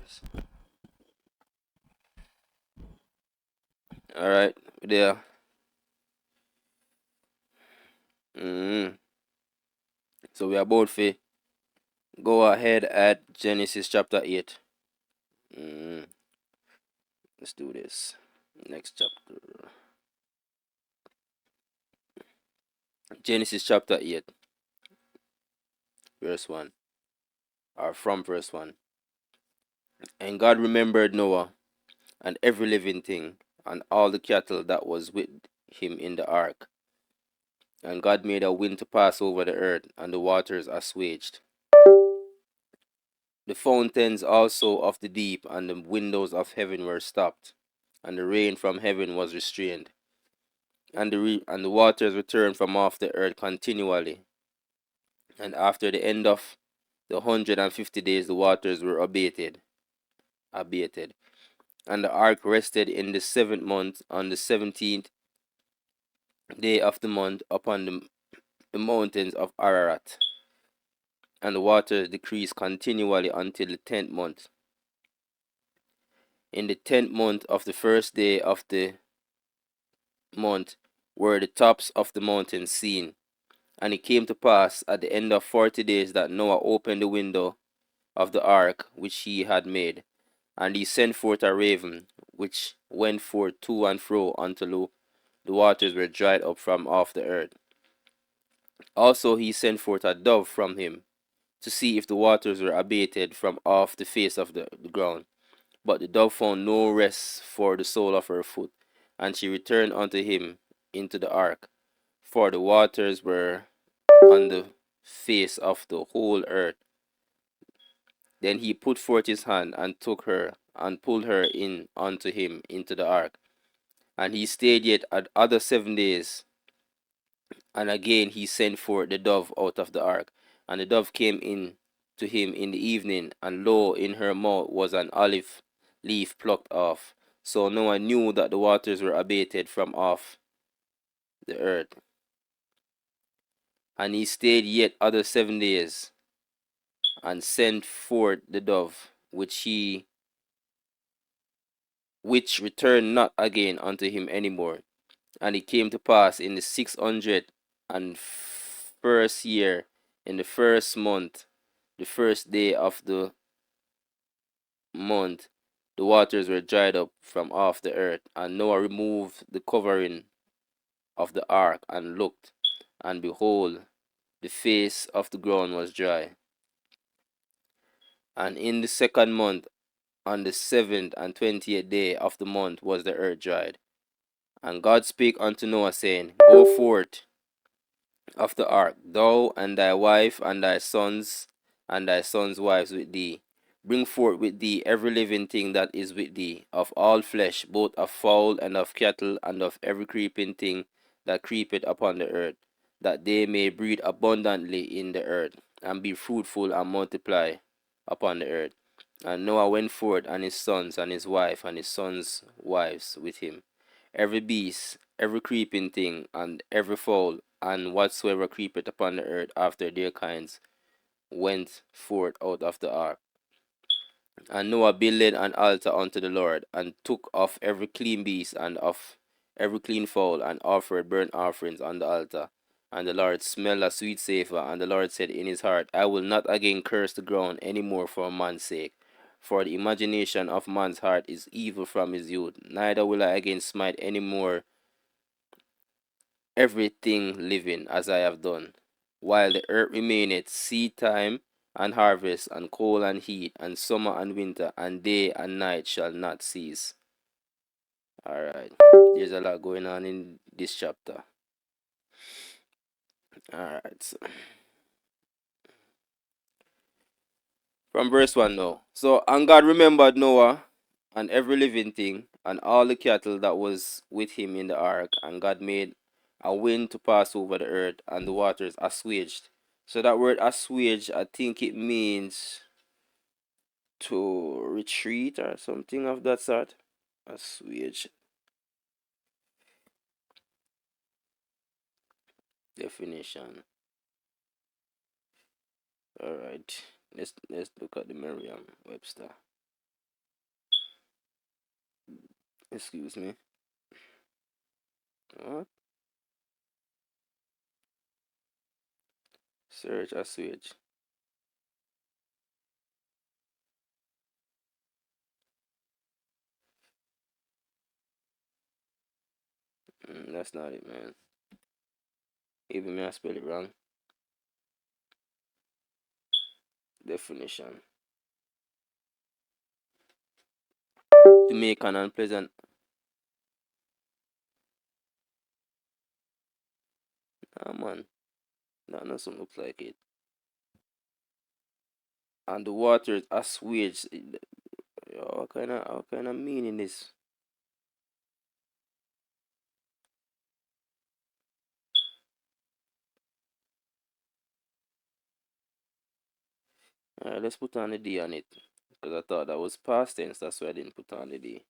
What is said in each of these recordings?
Jesus. All right, there. Mm. So we are about to go ahead at Genesis chapter 8. Mm. Let's do this. Next chapter. Genesis chapter 8, verse 1. Or from verse 1. And God remembered Noah and every living thing and all the cattle that was with him in the ark. And God made a wind to pass over the earth, and the waters assuaged. The fountains also of the deep and the windows of heaven were stopped, and the rain from heaven was restrained, and the waters returned from off the earth continually. And after the end of the 150 days, the waters were abated. And the ark rested in the 7th month, on the 17th day of the month, upon the mountains of Ararat. And the waters decreased continually until the 10th month. In the 10th month of the first day of the month were the tops of the mountains seen. And it came to pass at the end of 40 days that Noah opened the window of the ark which he had made, and he sent forth a raven, which went forth to and fro until the waters were dried up from off the earth. Also he sent forth a dove from him, to see if the waters were abated from off the face of the ground. But the dove found no rest for the sole of her foot, and she returned unto him into the ark, for the waters were on the face of the whole earth. Then he put forth his hand and took her and pulled her in unto him into the ark. And he stayed yet other 7 days. And again he sent forth the dove out of the ark. And the dove came in to him in the evening, and lo, in her mouth was an olive leaf plucked off. So Noah knew that the waters were abated from off the earth. And he stayed yet other 7 days, and sent forth the dove, which returned not again unto him any more. And it came to pass in the 601st year, in the 1st month, the first day of the month, the waters were dried up from off the earth. And Noah removed the covering of the ark, and looked, and behold, the face of the ground was dry. And in the 2nd month, on the 7th and 20th day of the month, was the earth dried. And God spake unto Noah, saying, Go forth of the ark, thou and thy wife and thy sons' wives with thee. Bring forth with thee every living thing that is with thee, of all flesh, both of fowl and of cattle, and of every creeping thing that creepeth upon the earth, that they may breed abundantly in the earth, and be fruitful and multiply upon the earth. And Noah went forth, and his sons, and his wife, and his sons' wives with him. Every beast, every creeping thing, and every fowl, and whatsoever creepeth upon the earth after their kinds, went forth out of the ark. And Noah builded an altar unto the Lord, and took of every clean beast and of every clean fowl, and offered burnt offerings on the altar. And the Lord smelled a sweet savour. And the Lord said in his heart, I will not again curse the ground any more for man's sake. For the imagination of man's heart is evil from his youth. Neither will I again smite any more everything living as I have done. While the earth remaineth, seed time and harvest, and cold and heat, and summer and winter, and day and night shall not cease. Alright, there's a lot going on in this chapter. Alright, so from verse 1 now. So, and God remembered Noah and every living thing, and all the cattle that was with him in the ark, and God made a wind to pass over the earth, and the waters assuaged. So that word assuage, I think it means to retreat or something of that sort. Assuage definition. All right, let's look at the Merriam-Webster. Excuse me. What? Search assuage. That's not it, man. Even me, I spell it wrong. Definition. To make an unpleasant. Ah, man. That doesn't look like it. And the water is assuaged. What kind of meaning is? Alright, let's put on the D on it. Because I thought that was past tense. That's why I didn't put on the D.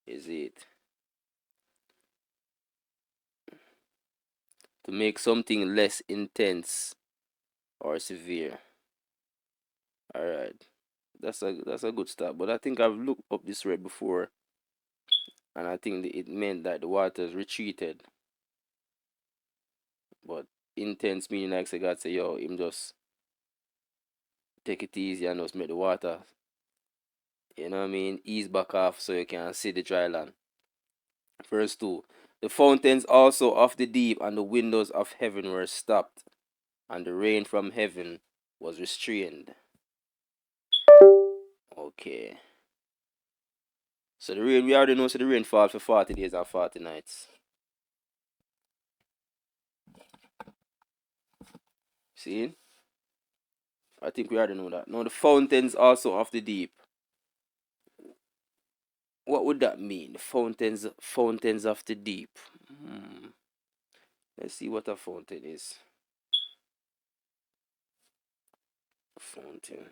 Is it? To make something less intense or severe. Alright. That's a good start. But I think I've looked up this word before. And I think it meant that the waters retreated. But intense meaning like say God say, yo, him just take it easy and just make the water, you know what I mean, ease back off so you can see the dry land. Verse 2. The fountains also of the deep and the windows of heaven were stopped, and the rain from heaven was restrained. Okay. So the rain, we already know, so the rain falls for 40 days and 40 nights. See? I think we already know that. Now the fountains also of the deep. What would that mean? The fountains of the deep. Let's see what a fountain is. Fountain.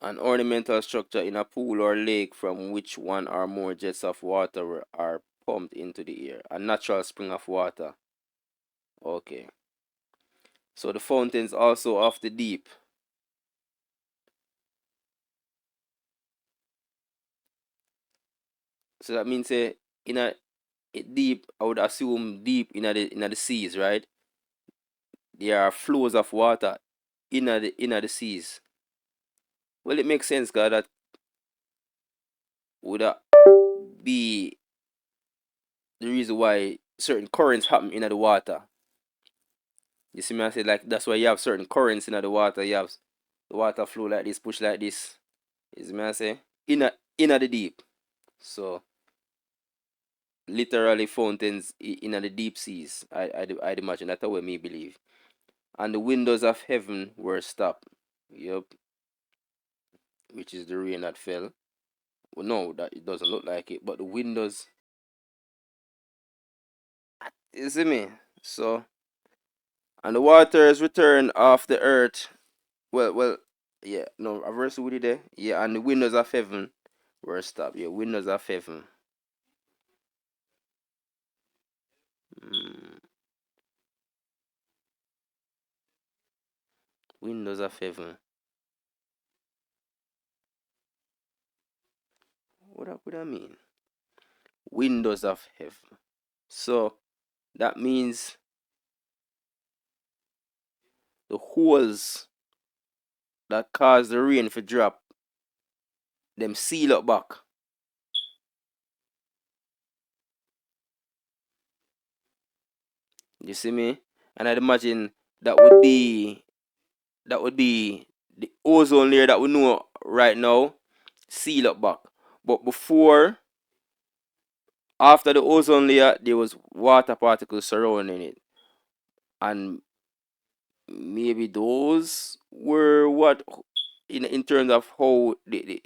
An ornamental structure in a pool or lake from which one or more jets of water are pumped into the air. A natural spring of water. Okay. So the fountains also of the deep. So that means in a deep, I would assume deep in the seas, right? There are flows of water in the seas. Well, it makes sense, God, that would be the reason why certain currents happen in the water. You see me, I say, like, that's why you have certain currents in the water. You have the water flow like this, push like this. You see me, I say, in the deep. So literally fountains in the deep seas. I'd imagine that's what me believe. And the windows of heaven were stopped. Yep, which is the rain that fell. Well, no, that it doesn't look like it, but the windows. You see me? So, and the waters returned off the earth. Well, yeah, no, a verse with it there. Yeah, and the windows of heaven were stopped. Yeah, windows of heaven. Mm, windows of heaven. What I mean? Windows of heaven. So that means the holes that cause the rain to drop, them seal up back. You see me? And I'd imagine that would be the ozone layer that we know right now, seal up back. But before, after the ozone layer, there was water particles surrounding it, and maybe those were what, in terms of how the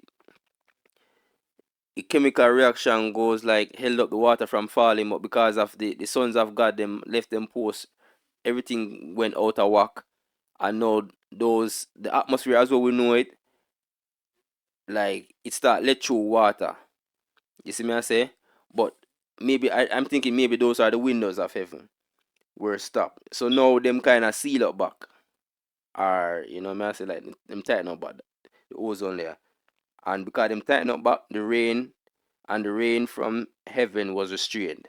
chemical reaction goes, like held up the water from falling, but because of the sons of God them left them post, everything went out of whack. And now those the atmosphere as well we know it, like it start let through water. You see me I say? But maybe I'm thinking maybe those are the windows of heaven. were stopped. So now them kind of seal up back. Or, I say like them tighten up back the ozone layer. And because them tighten up back, the rain from heaven was restrained.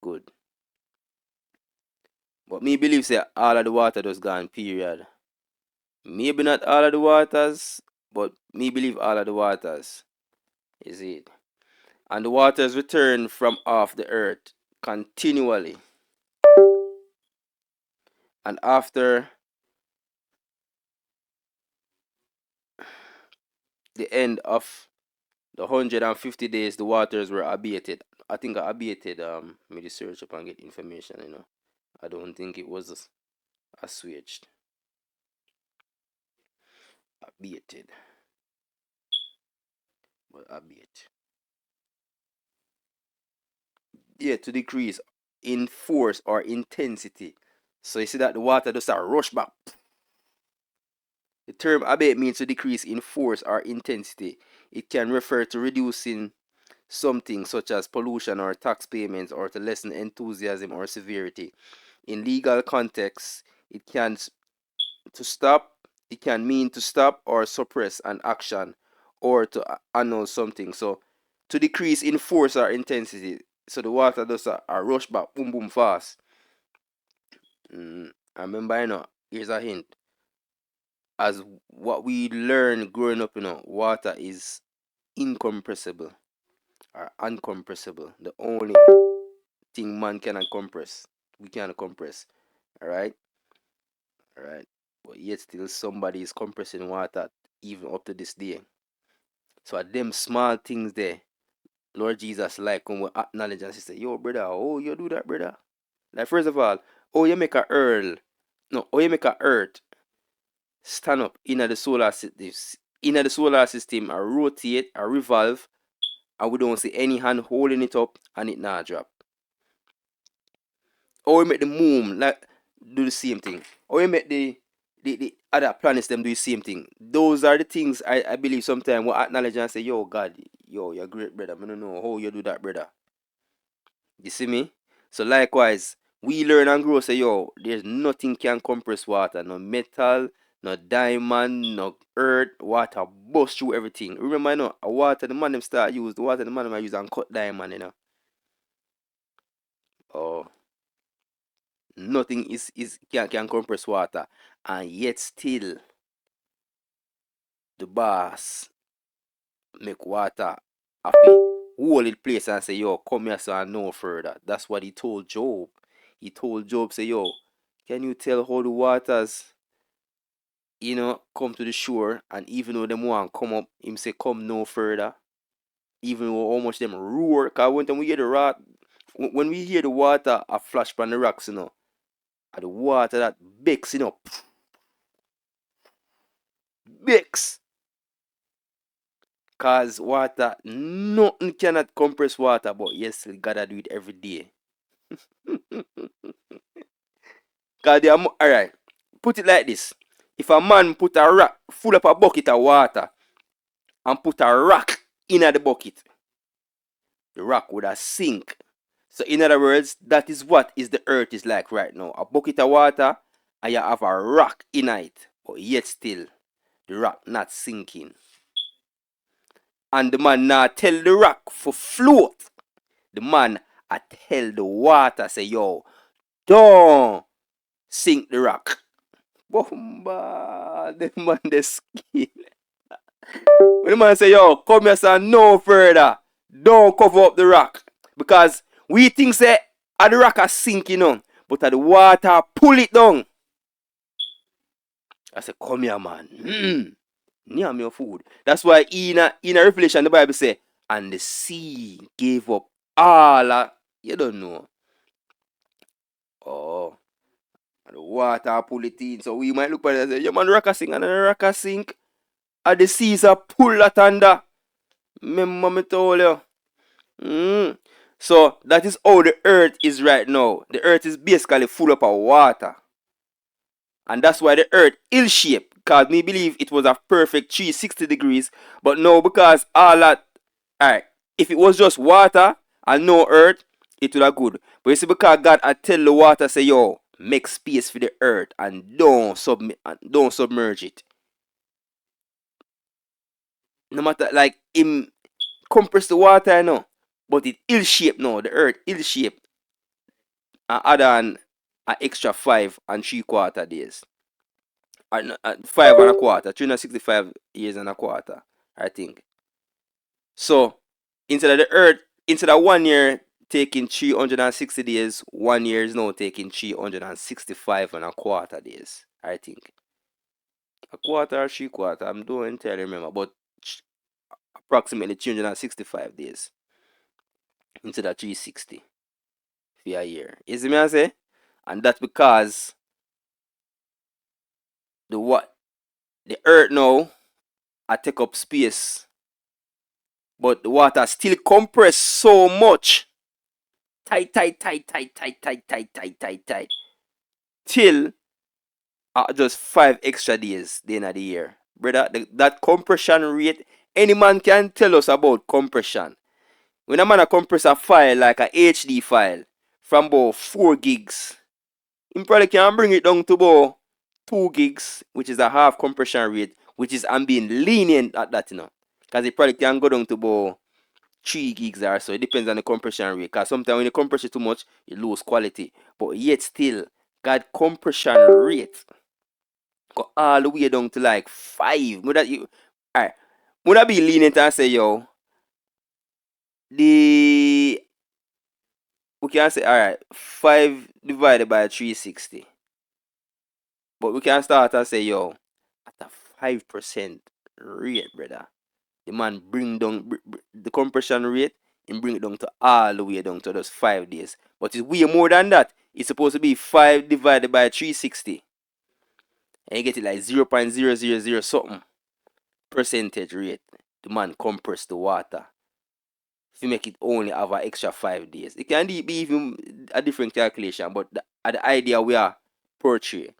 Good. But me believe say all of the water just gone, period. Maybe not all of the waters, but me believe all of the waters. Is it? And the waters return from off the earth continually. And after the end of the 150 days, the waters were abated. I think I abated, me just search up and get information. I don't think it was assuaged. Abated. But abate. Yeah, to decrease in force or intensity. So you see that the water does a rush back. The term abate means to decrease in force or intensity. It can refer to reducing something such as pollution or tax payments, or to lessen enthusiasm or severity. In legal contexts, it can mean to stop or suppress an action, or to annul something. So to decrease in force or intensity. So the water does a rush back, boom boom fast. I remember, here's a hint. As what we learn growing up, water is incompressible or uncompressible. The only thing man cannot compress, we cannot compress. Alright? Alright. But yet still somebody is compressing water even up to this day. So at them small things there, Lord Jesus like when we acknowledge and say, yo brother, oh you do that, brother. Like first of all, you make a earth stand up in the solar system, or rotate or revolve, and we don't see any hand holding it up and it not drop. Or we make the moon like do the same thing. Or we make the other planets them do the same thing. Those are the things I believe sometimes we acknowledge and say, yo God, yo, you're great, brother. I don't know how you do that, brother. You see me? So likewise, we learn and grow, say, yo, there's nothing can compress water. No metal, no diamond, no earth, water bust through everything. Remember, a water the man them start use, the water the man them use and cut diamond. Oh, nothing can compress water. And yet still, the boss make water happy. Hold it place and say, yo, come here so I know further. That's what he told Job. He told Job, say, yo, can you tell how the waters, come to the shore? And even though them want come up, him say, come no further. Even though how much them roar. Because when we hear when we hear the water a flash from the rocks, and the water that bakes, bakes. Cause water, nothing cannot compress water, but yes, we gotta do it every day. Cause alright, put it like this. If a man put a rock full up a bucket of water and put a rock in the bucket, the rock would have sink. So in other words, that is what is the earth is like right now. A bucket of water and you have a rock in it, but yet still the rock not sinking. And the man not tell the rock for float. The man I tell the water, say, yo, don't sink the rock. Bomba, the man the skin. When the man say, yo, come here, son, no further. Don't cover up the rock. Because we think say the rock is sinking, but the water pull it down. I say, come here, man. Near me your food. That's why in a Revelation the Bible say, and the sea gave up all. You don't know. Oh, and the water pull it in. So we might look at it and say, yeah, man, the rock a sink, and the rock a sink. And the seas are pull that under. Remember me told you. So that is how the earth is right now. The earth is basically full up of water. And that's why the earth ill shaped. Because me believe it was a perfect 360 degrees. But now because all that, alright, if it was just water and no earth, it would have good. But you see, because God I tell the water, say, yo, make space for the earth and don't submerge it. No matter, like, him compress the water, you know, but it ill shape now, the earth ill shape. And add on an extra 5 3/4 days. And 5 1/4, 365 years and a quarter, I think. So instead of the earth, instead of 1 year taking 360 days, 1 year is now taking 365 1/4 days, I think. A quarter or 3/4, I'm don't entirely remember, but approximately 365 days instead of 360 for a year. You see me I say? And that's because the earth now I take up space, but the water still compress so much. Tight, till just 5 extra days the end of the year. Brother, that compression rate, any man can tell us about compression. When a man a compress a file like a HD file from about 4 gigs, he probably can bring it down to about 2 gigs, which is a half compression rate, which is I'm being lenient at that, you know. Because it probably can go down to about 3 gigs or so. It depends on the compression rate. Because sometimes when you compress it too much, you lose quality. But yet still, God compression rate go all the way down to like 5. Alright. Would I be lenient and say, yo, we can say, alright, 5 divided by 360. But we can start and say, yo, at a 5% rate, brother, the man bring down the compression rate and bring it down to all the way down to those 5 days. But it's way more than that. It's supposed to be 5 divided by 360. And you get it like 0.000 something percentage rate. The man compress the water. If you make it only have an extra 5 days. It can be even a different calculation, but the idea we are portray.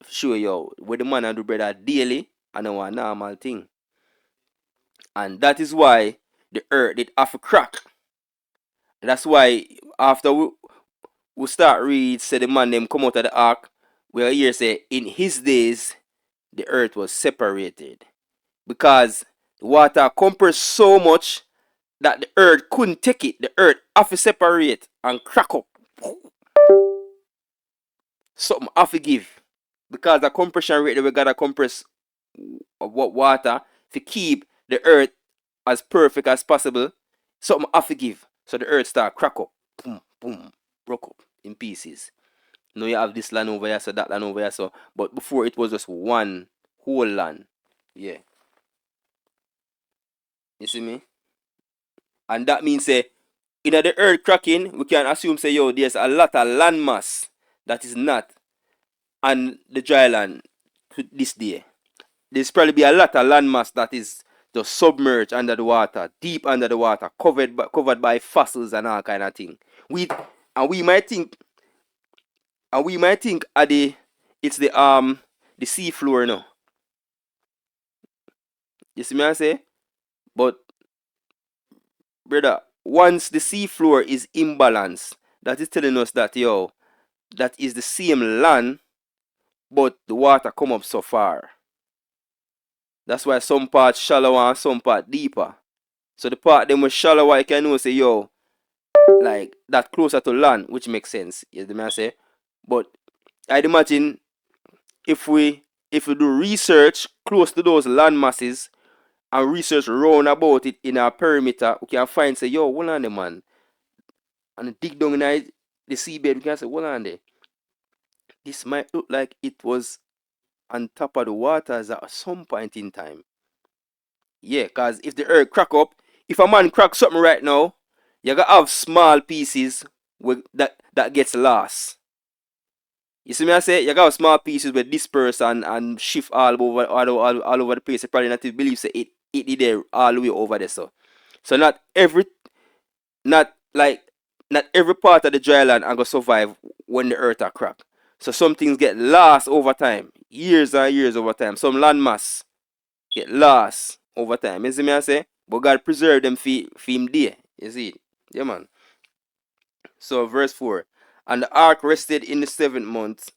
Show you where the man and do brother daily and a normal thing. And that is why the earth did have a crack. That's why after we start read, say the man them come out of the ark, we hear say in his days the earth was separated. Because the water compressed so much that the earth couldn't take it. The earth have to separate and crack up. Something have to give. Because the compression rate that we gotta compress water to keep the earth as perfect as possible, something have to give. So the earth start crack up. Boom, boom, broke up in pieces. Now you have this land over here, so that land over here, so. But before it was just one whole land. Yeah. You see me? And that means say in the earth cracking, we can assume say yo, there's a lot of land mass that is not on the dry land to this day. There's probably be a lot of land mass that is just submerged under the water, deep under the water, covered by fossils and all kind of thing. We might think it's the sea floor now. You see me I say? But brother, once the sea floor is imbalanced, that is telling us that yo, that is the same land, but the water come up so far. That's why some part shallower and some part deeper. So the part them was shallower, you can know say yo, like that closer to land, which makes sense. You know what I say? But I'd imagine if we do research close to those land masses and research round about it in our perimeter, we can find say yo, hold on there, man. And dig down in the seabed, we can say, hold on there. This might look like it was on top of the waters at some point in time. Yeah, because if the earth crack up, if a man crack something right now, you gotta have small pieces that gets lost. You see me I say? You gotta have small pieces with disperse and shift all over the place. You probably not believe say it did there all the way over there. So not every part of the dry land are gonna survive when the earth are crack. So some things get lost over time, years and years over time. Some land mass get lost over time. You see me I say? But God preserve them for him there. You see it? Yeah, man. So verse 4. And the ark rested in the 7th month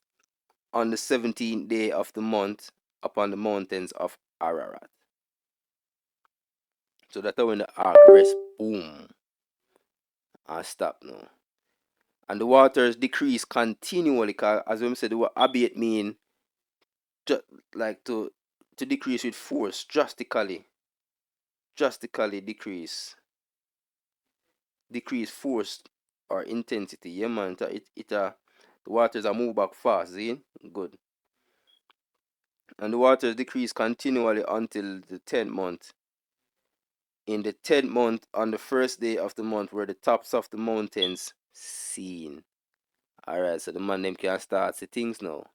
on the 17th day of the month upon the mountains of Ararat. So that's when the ark rests, boom, and stop now. And the waters decrease continually, because as we said, the word abate mean just like to decrease with force, drastically decrease force or intensity. Yeah, man. The waters are move back fast. See, good. And the waters decrease continually until the 10th month. In the 10th month, on the first day of the month, were the tops of the mountains seen. Alright, so the man them can start see things now.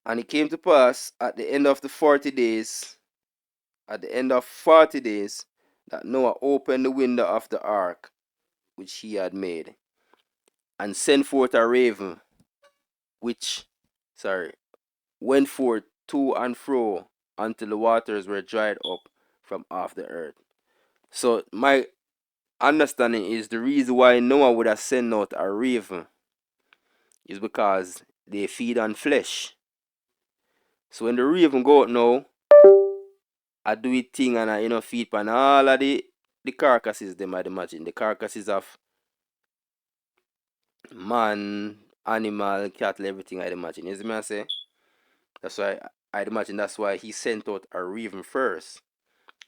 And it came to pass at the end of 40 days, that Noah opened the window of the ark which he had made, and sent forth a raven, which, went forth to and fro until the waters were dried up from off the earth. So my understanding is the reason why Noah would have sent out a raven is because they feed on flesh. So when the raven go out now, I do it thing and I feed on all of the carcasses them, I'd imagine. The carcasses of man, animal, cattle, everything, I'd imagine. You see me I say? That's why I'd imagine that's why he sent out a raven first,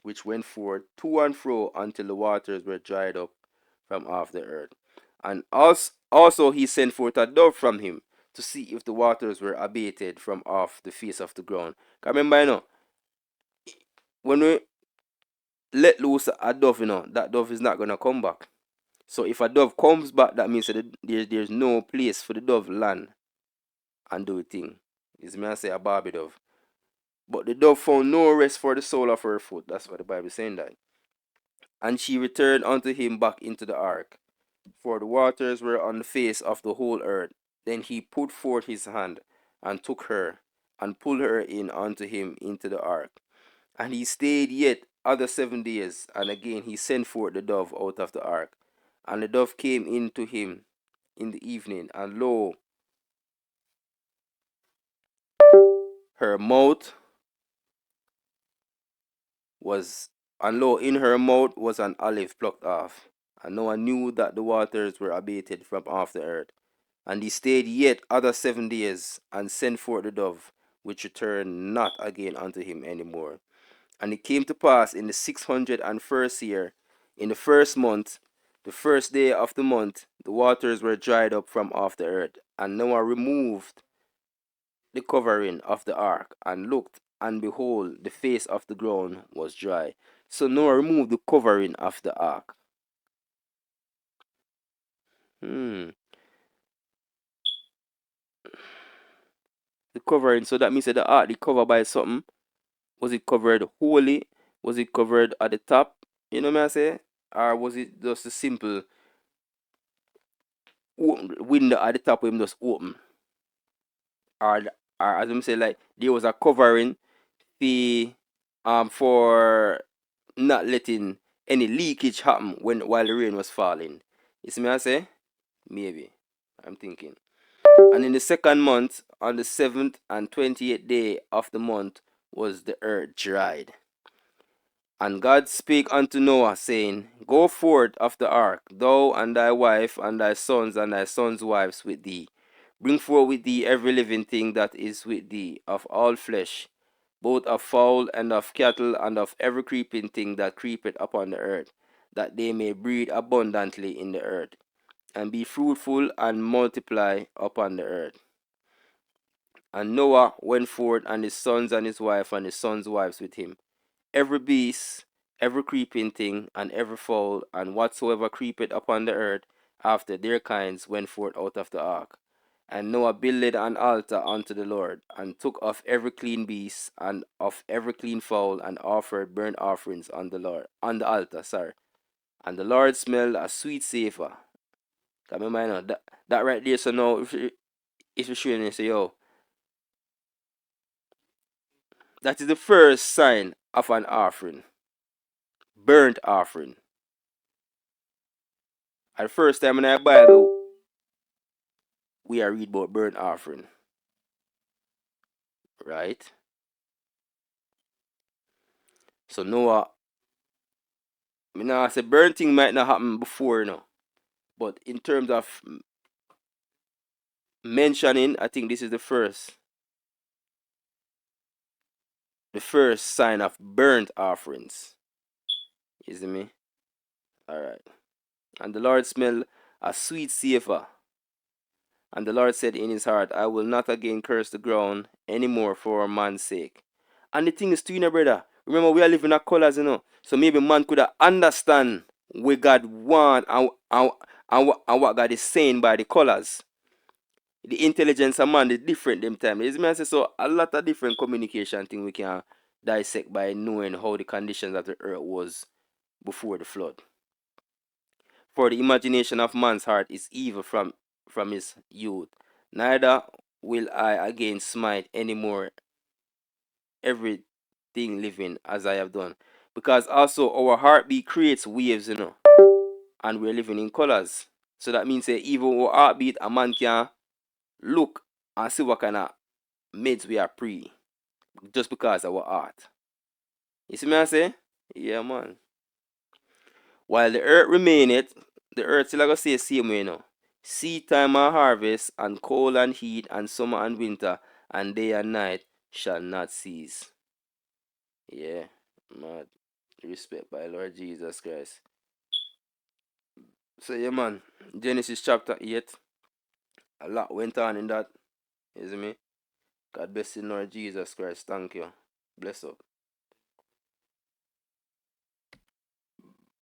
which went forth to and fro until the waters were dried up from off the earth. And also he sent forth a dove from him to see if the waters were abated from off the face of the ground. Because remember, when we let loose a dove, that dove is not going to come back. So if a dove comes back, that means that there's no place for the dove land and do a thing. Is me I say a Barbie dove. But the dove found no rest for the sole of her foot. That's what the Bible is saying that. And she returned unto him back into the ark, for the waters were on the face of the whole earth. Then he put forth his hand, and took her, and pulled her in unto him into the ark. And he stayed yet other 7 days, and again he sent forth the dove out of the ark. And the dove came in to him in the evening, and lo, her mouth was, and lo, in her mouth was an olive plucked off. And Noah knew that the waters were abated from off the earth. And he stayed yet other 7 days, and sent forth the dove, which returned not again unto him any more. And it came to pass in the 601st year, in the first month, the first day of the month, the waters were dried up from off the earth. And Noah removed the covering of the ark, and looked, and behold, the face of the ground was dry. So Noah removed the covering of the ark. The covering, so that means that the ark is covered by something. Was it covered wholly? Was it covered at the top? You know what I say? Or was it just a simple window at the top where him just open? Or as I say, like there was a covering the for not letting any leakage happen while the rain was falling. You see me I say? Maybe. I'm thinking. And in the 2nd month, on the 7th and 28th day of the month, was the earth dried. And God spake unto Noah, saying, Go forth of the ark, thou and thy wife, and thy sons, and thy sons' wives with thee. Bring forth with thee every living thing that is with thee, of all flesh, both of fowl and of cattle, and of every creeping thing that creepeth upon the earth, that they may breed abundantly in the earth, and be fruitful and multiply upon the earth. And Noah went forth, and his sons and his wife, and his sons' wives with him. Every beast, every creeping thing, and every fowl, and whatsoever creepeth upon the earth, after their kinds, went forth out of the ark. And Noah builded an altar unto the Lord, and took of every clean beast, and of every clean fowl, and offered burnt offerings on the altar. And the Lord smelled a sweet savor. Come in mind that right there. So now, if you're showing you say, yo, that is the first sign of an offering, burnt offering. At the first time in our Bible, we are read about burnt offering, right? So Noah, I mean, I say burnt thing might not happen before, but in terms of mentioning, I think this is the first sign of burnt offerings. You see me? All right. And the Lord smelled a sweet savor. And the Lord said in his heart, I will not again curse the ground anymore for man's sake. And the thing is too, brother. Remember, we are living in colors, So maybe man could understand what God want and what God is saying by the colors. The intelligence of man is different them time. Is me I say so a lot of different communication thing we can dissect by knowing how the conditions of the earth was before the flood. For the imagination of man's heart is evil from his youth. Neither will I again smite any more everything living as I have done. Because also our heartbeat creates waves, and we're living in colors. So that means that even our heartbeat, a man can look and see what kind of meds we are pre just because of our heart. You see me I say? Yeah, man. While the earth remaineth, the earth still gonna say same way now. Seed time and harvest, and cold and heat, and summer and winter, and day and night shall not cease. Yeah, mad. Respect by Lord Jesus Christ. So yeah, man. Genesis chapter 8. A lot went on in that. You see me? God bless you, Lord Jesus Christ. Thank you. Bless up.